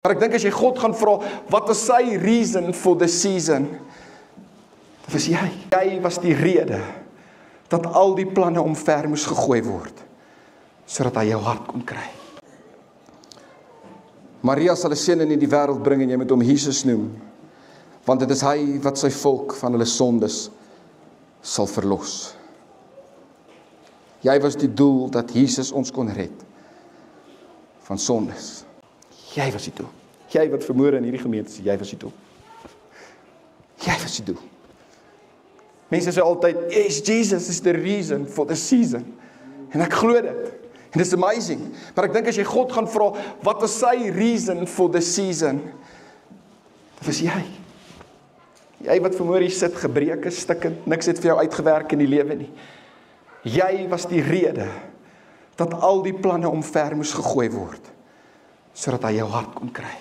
Maar ek dink as jy God gaan vra, wat is sy reason for the season? Dit was jy. Jy was die rede dat al die planne omver moes gegooi word, sodat hy jou hart kon kry. Maria sal 'n seun in die wêreld bring en jy moet hom Jesus noem, want dit is hy wat sy volk van hulle sondes sal verlos. Jy was die doel dat Jesus ons kon red van sondes. Jy was die doel. Jy wat vermoor in hierdie gemeente is, jy was die doel. Jy was die doel. Mense sê altyd, yes, Jesus is the reason for the season. En ek glo dit. En dit is amazing. Maar ek dink as jy God gaan vra, wat is sy reason for the season? Dit was jy. Jy wat vermoor hier sit, gebreke, stikkend, niks het vir jou uitgewerk in die lewe nie. Jy was die rede dat al die planne omver moes gegooi word, sodat hy jou hart kon kry.